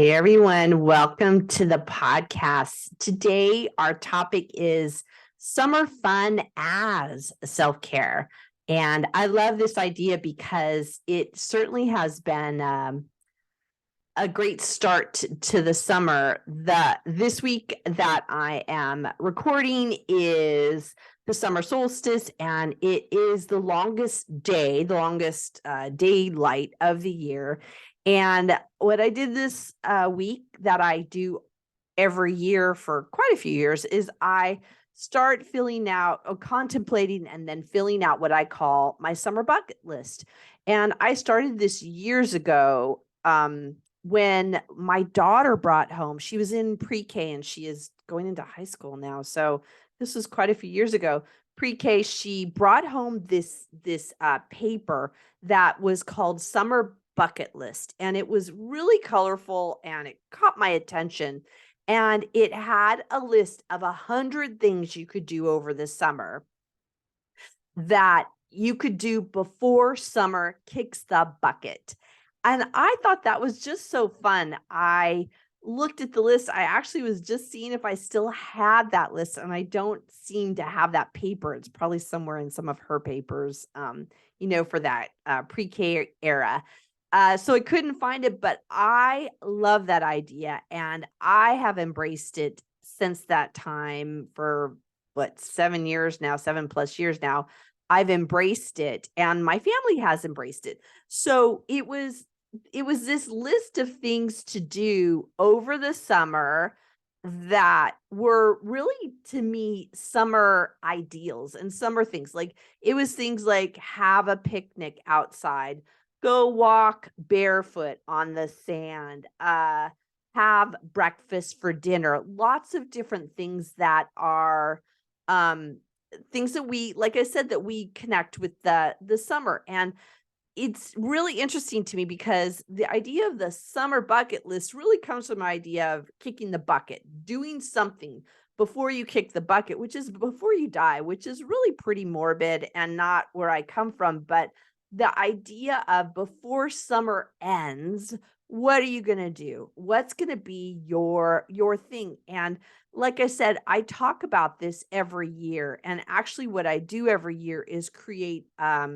Hey everyone, welcome to the podcast. Today, our topic is summer fun as self-care. And I love this idea because it certainly has been a great start to the summer. This week that I am recording is the summer solstice, and it is the longest day, the longest daylight of the year. And what I did this week that I do every year for quite a few years is I start filling out or contemplating and then filling out what I call my summer bucket list. And I started this years ago when my daughter brought home, she was in pre-K and she is going into high school now. So this was quite a few years ago. Pre-K, she brought home this paper that was called Summer Bucket List, and it was really colorful and it caught my attention. And it had a list of 100 things you could do over the summer that you could do before summer kicks the bucket. And I thought that was just so fun. I looked at the list. I actually was just seeing if I still had that list, and I don't seem to have that paper. It's probably somewhere in some of her papers, for that pre-K era. So I couldn't find it, but I love that idea, and I have embraced it since that time for 7 years now, 7+ years now. I've embraced it, and my family has embraced it. So it was this list of things to do over the summer that were really, to me, summer ideals and summer things. Like, it was things like have a picnic outside, go walk barefoot on the sand, have breakfast for dinner, lots of different things that are um things that we, like I said, that we connect with the summer. And it's really interesting to me because the idea of the summer bucket list really comes from the idea of kicking the bucket, doing something before you kick the bucket, which is before you die, which is really pretty morbid and not where I come from. But the idea of before summer ends, what are you going to do? What's going to be your thing? And like I said, I talk about this every year. And actually, what I do every year is create a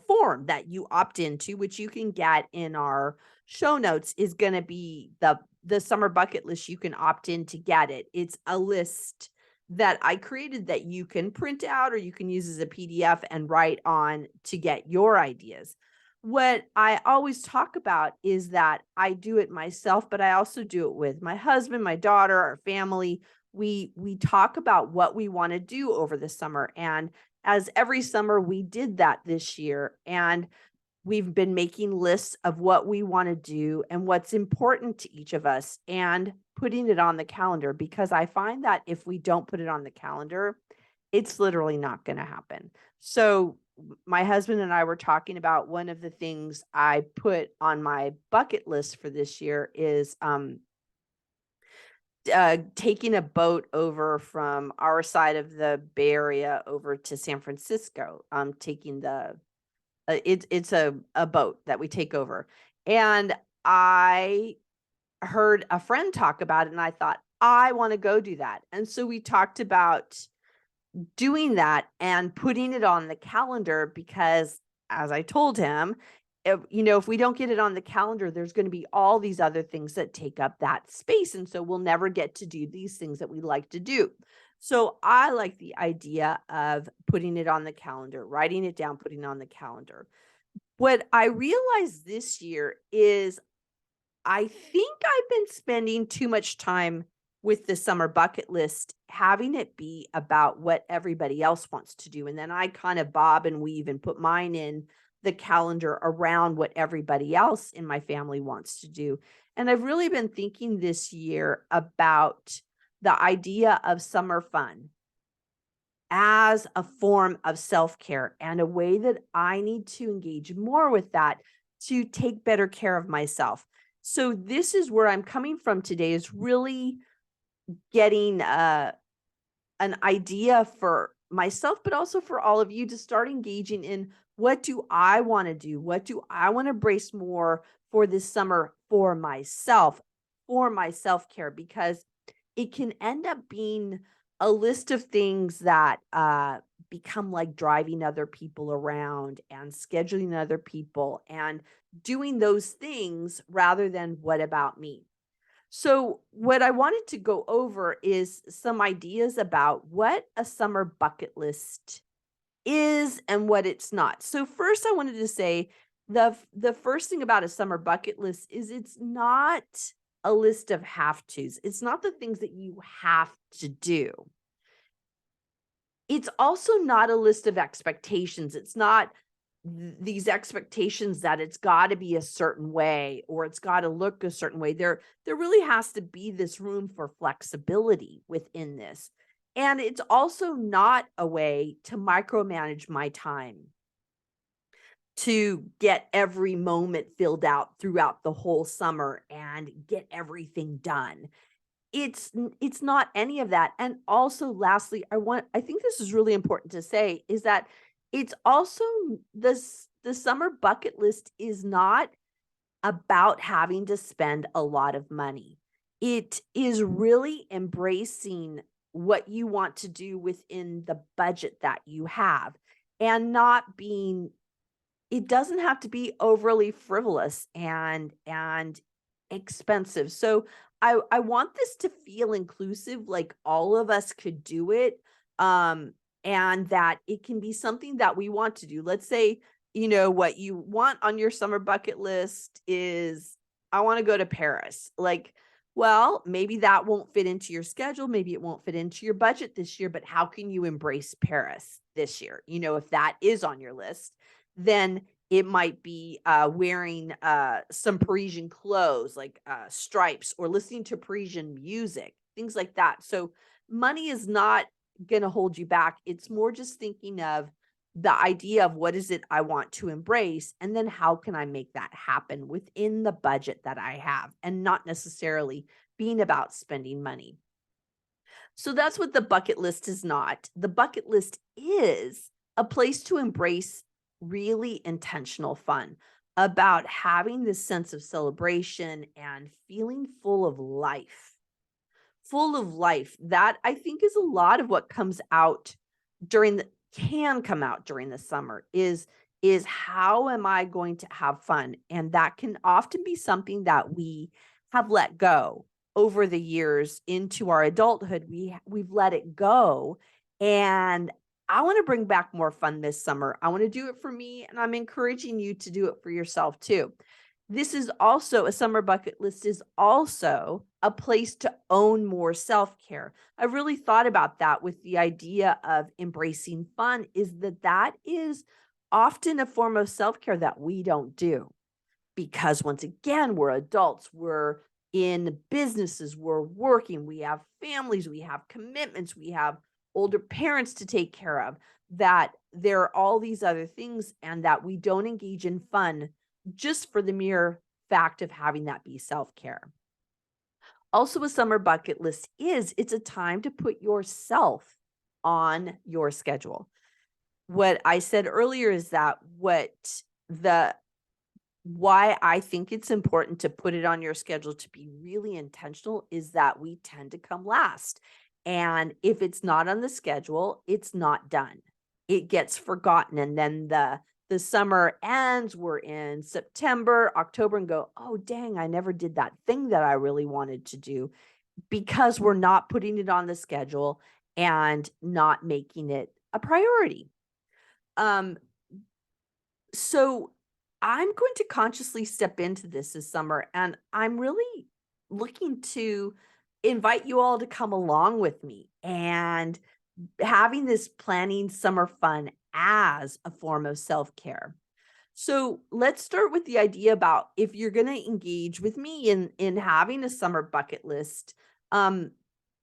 form that you opt into, which you can get in our show notes, is going to be the summer bucket list. You can opt in to get it. It's a list that I created that you can print out or you can use as a PDF and write on to get your ideas. What I always talk about is that I do it myself, but I also do it with my husband, my daughter, our family. We talk about what we want to do over the summer, and as every summer we did that this year, and we've been making lists of what we want to do and what's important to each of us and putting it on the calendar, because I find that if we don't put it on the calendar, it's literally not going to happen. So my husband and I were talking about one of the things I put on my bucket list for this year is taking a boat over from our side of the Bay Area over to San Francisco. Taking the it's a boat that we take over, and I heard a friend talk about it, and I thought I want to go do that, and so we talked about doing that and putting it on the calendar because, as I told him, if we don't get it on the calendar, there's going to be all these other things that take up that space. And so we'll never get to do these things that we like to do. So I like the idea of putting it on the calendar, writing it down, putting it on the calendar. What I realized this year is I think I've been spending too much time with the summer bucket list, having it be about what everybody else wants to do. And then I kind of bob and weave and put mine in the calendar around what everybody else in my family wants to do. And I've really been thinking this year about the idea of summer fun as a form of self-care and a way that I need to engage more with that to take better care of myself. So this is where I'm coming from today, is really getting an idea for myself, but also for all of you to start engaging in what do I want to do? What do I want to embrace more for this summer for myself? for my self-care, because it can end up being a list of things that become like driving other people around and scheduling other people and doing those things rather than what about me. So, what I wanted to go over is some ideas about what a summer bucket list is and what it's not. So, first, I wanted to say the first thing about a summer bucket list is it's not a list of have tos. It's not the things that you have to do. It's also not a list of expectations. It's not these expectations that it's got to be a certain way or it's got to look a certain way. There really has to be this room for flexibility within this. And it's also not a way to micromanage my time, to get every moment filled out throughout the whole summer and get everything done. It's not any of that. And also lastly, I think this is really important to say, is that it's also this the summer bucket list is not about having to spend a lot of money. It is really embracing what you want to do within the budget that you have, and not being it doesn't have to be overly frivolous and expensive. So I want this to feel inclusive, like all of us could do it, and that it can be something that we want to do. Let's say, what you want on your summer bucket list is, I want to go to Paris. Like, well, maybe that won't fit into your schedule, maybe it won't fit into your budget this year, but how can you embrace Paris this year? If that is on your list, then it might be wearing some Parisian clothes, like stripes, or listening to Parisian music, things like that. So money is not going to hold you back. It's more just thinking of the idea of what is it I want to embrace, and then how can I make that happen within the budget that I have, and not necessarily being about spending money. So that's what the bucket list is not. The bucket list is a place to embrace really intentional fun, about having this sense of celebration and feeling full of life. Full of life. That, I think, is a lot of what comes out can come out during the summer, is how am I going to have fun? And that can often be something that we have let go over the years into our adulthood. We've let it go, and I want to bring back more fun this summer. I want to do it for me, and I'm encouraging you to do it for yourself too. This is also a summer bucket list, is also a place to own more self-care. I've really thought about that with the idea of embracing fun, is that is often a form of self-care that we don't do, because once again, we're adults, we're in businesses, we're working, we have families, we have commitments, we have older parents to take care of, that there are all these other things, and that we don't engage in fun just for the mere fact of having that be self-care. Also, a summer bucket list it's a time to put yourself on your schedule. What I said earlier is that why I think it's important to put it on your schedule, to be really intentional, is that we tend to come last. And if it's not on the schedule, it's not done. It gets forgotten. And then the summer ends, we're in September, October, and go, oh, dang, I never did that thing that I really wanted to do, because we're not putting it on the schedule and not making it a priority. So I'm going to consciously step into this summer, and I'm really looking to invite you all to come along with me, and having this planning summer fun as a form of self-care. So let's start with the idea about, if you're going to engage with me in having a summer bucket list, um,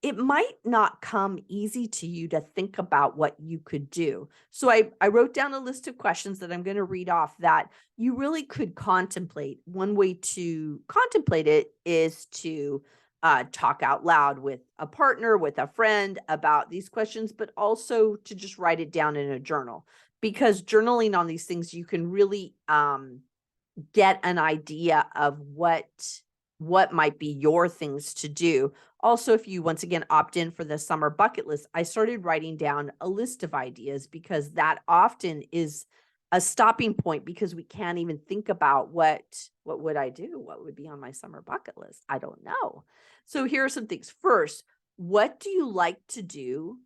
it might not come easy to you to think about what you could do. So I wrote down a list of questions that I'm going to read off that you really could contemplate. One way to contemplate it is to talk out loud with a partner, with a friend, about these questions, but also to just write it down in a journal, because journaling on these things, you can really get an idea of what what might be your things to do. Also, if you once again opt in for the summer bucket list, I started writing down a list of ideas because that often is a stopping point because we can't even think about what would I do? What would be on my summer bucket list? I don't know. So here are some things. First, what do you like to do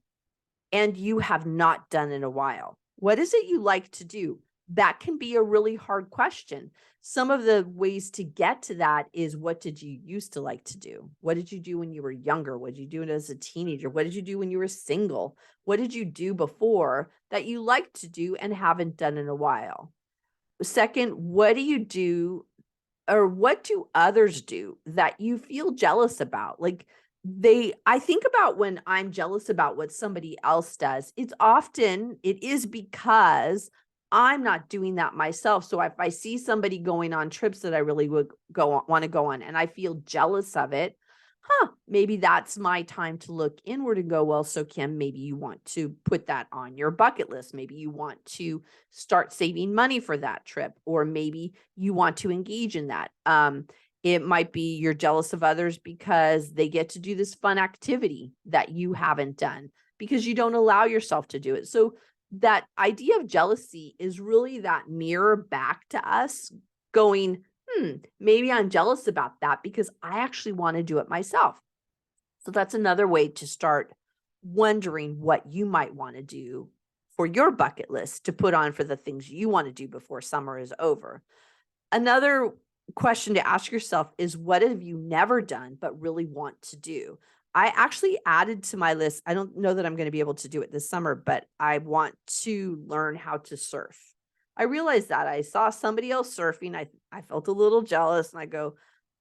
and you have not done in a while? What is it you like to do? That can be a really hard question. Some of the ways to get to that is, what did you used to like to do? What did you do when you were younger? What did you do as a teenager? What did you do when you were single? What did you do before that you like to do and haven't done in a while? Second, what do you do or what do others do that you feel jealous about? Like, I think about when I'm jealous about what somebody else does, it is because I'm not doing that myself. So if I see somebody going on trips that I really would want to go on and I feel jealous of it, maybe that's my time to look inward and go, well, so Kim, maybe you want to put that on your bucket list. Maybe you want to start saving money for that trip, or maybe you want to engage in that. It might be you're jealous of others because they get to do this fun activity that you haven't done because you don't allow yourself to do it. So that idea of jealousy is really that mirror back to us going, maybe I'm jealous about that because I actually want to do it myself. So that's another way to start wondering what you might want to do for your bucket list to put on for the things you want to do before summer is over. Another question to ask yourself is, what have you never done but really want to do? I actually added to my list, I don't know that I'm going to be able to do it this summer, but I want to learn how to surf. I realized that I saw somebody else surfing. I felt a little jealous and I go,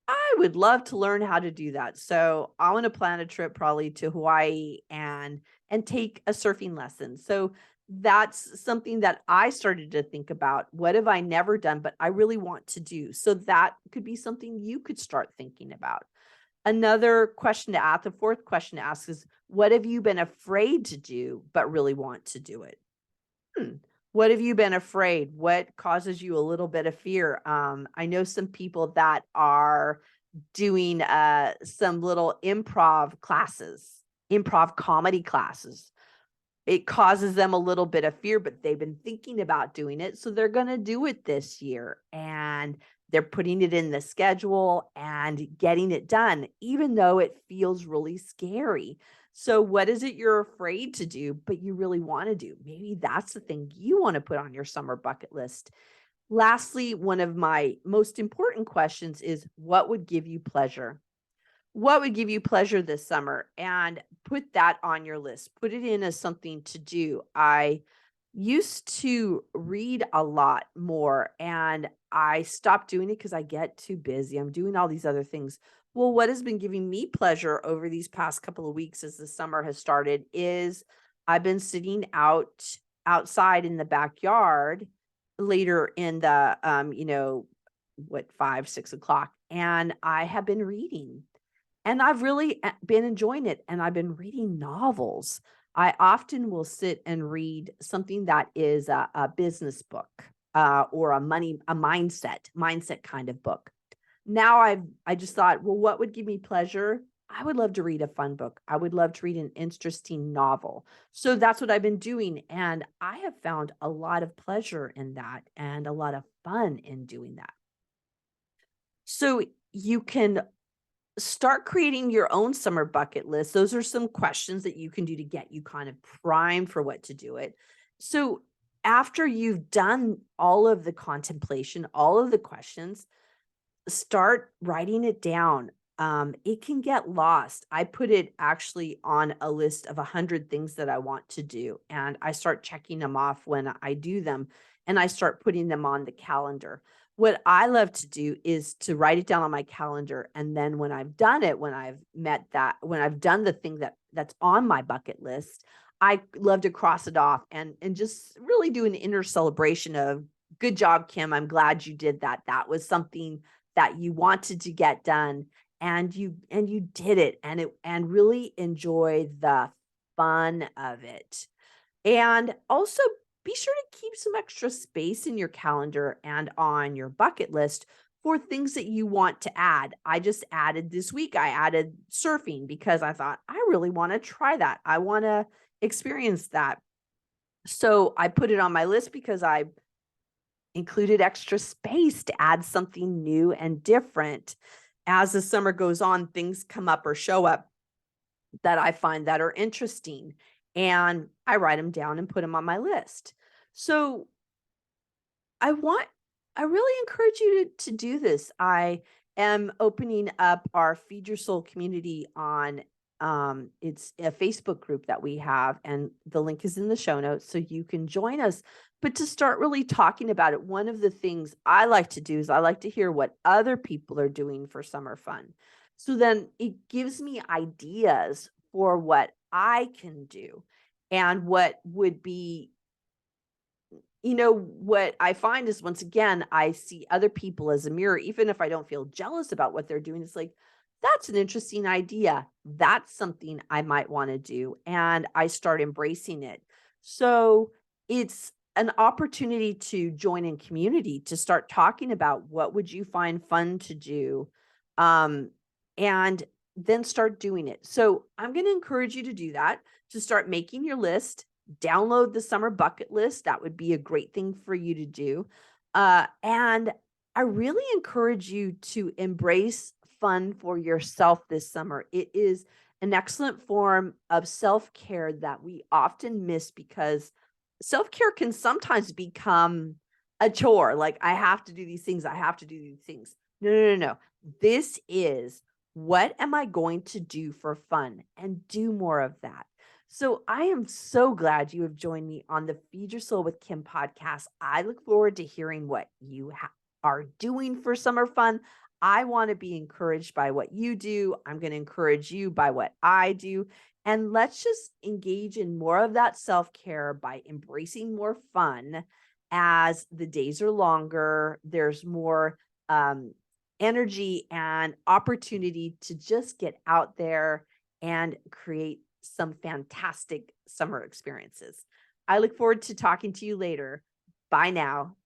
I would love to learn how to do that. So I want to plan a trip probably to Hawaii and take a surfing lesson. So that's something that I started to think about. What have I never done, but I really want to do? So that could be something you could start thinking about. Another question to ask, the fourth question to ask is, what have you been afraid to do, but really want to do it? What have you been afraid? What causes you a little bit of fear? I know some people that are doing some little improv classes, improv comedy classes. It causes them a little bit of fear, but they've been thinking about doing it. So they're going to do it this year and they're putting it in the schedule and getting it done, even though it feels really scary. So, what is it you're afraid to do, but you really want to do? Maybe that's the thing you want to put on your summer bucket list. Lastly, one of my most important questions is, what would give you pleasure? What would give you pleasure this summer? And put that on your list. Put it in as something to do. I used to read a lot more and I stopped doing it because I get too busy. I'm doing all these other things. Well, what has been giving me pleasure over these past couple of weeks as the summer has started is I've been sitting outside in the backyard later in the what 5, 6 o'clock, and I have been reading and I've really been enjoying it, and I've been reading novels. I often will sit and read something that is a business book, or a mindset kind of book. Now I just thought, well, what would give me pleasure? I would love to read a fun book. I would love to read an interesting novel. So that's what I've been doing, and I have found a lot of pleasure in that and a lot of fun in doing that. So you can start creating your own summer bucket list. Those are some questions that you can do to get you kind of primed for what to do it. So after you've done all of the contemplation, all of the questions, start writing it down. It can get lost. I put it actually on a list of 100 things that I want to do, and I start checking them off when I do them, and I start putting them on the calendar. What I love to do is to write it down on my calendar, and then when I've done it, when I've done the thing that's on my bucket list, I love to cross it off and just really do an inner celebration of, good job, Kim. I'm glad you did that. That was something that you wanted to get done and you did it, and really enjoy the fun of it. And also be sure to keep some extra space in your calendar and on your bucket list for things that you want to add. I just added this week, I added surfing because I thought I really want to try that. I want to experience that. So I put it on my list because I included extra space to add something new and different. As the summer goes on, things come up or show up that I find that are interesting, and I write them down and put them on my list. So I want I really encourage you to do this. I am opening up our Feed Your Soul community on it's a Facebook group that we have, and the link is in the show notes so you can join us. But to start really talking about it, one of the things I like to do is I like to hear what other people are doing for summer fun. So then it gives me ideas for what I can do and what would be, what I find is, once again, I see other people as a mirror, even if I don't feel jealous about what they're doing. It's like, that's an interesting idea. That's something I might want to do. And I start embracing it. So it's an opportunity to join in community, to start talking about what would you find fun to do. Um, and then start doing it. So I'm going to encourage you to do that, to start making your list. Download the summer bucket list. That would be a great thing for you to do. And I really encourage you to embrace fun for yourself this summer. It is an excellent form of self care that we often miss because self care can sometimes become a chore. Like, I have to do these things. I have to do these things. No, no, no, no. This is, what am I going to do for fun, and do more of that. So I am so glad you have joined me on the Feed Your Soul with Kim podcast. I look forward to hearing what you are doing for summer fun. I want to be encouraged by what you do. I'm going to encourage you by what I do. And let's just engage in more of that self-care by embracing more fun. As the days are longer, there's more energy and opportunity to just get out there and create some fantastic summer experiences. I look forward to talking to you later. Bye now.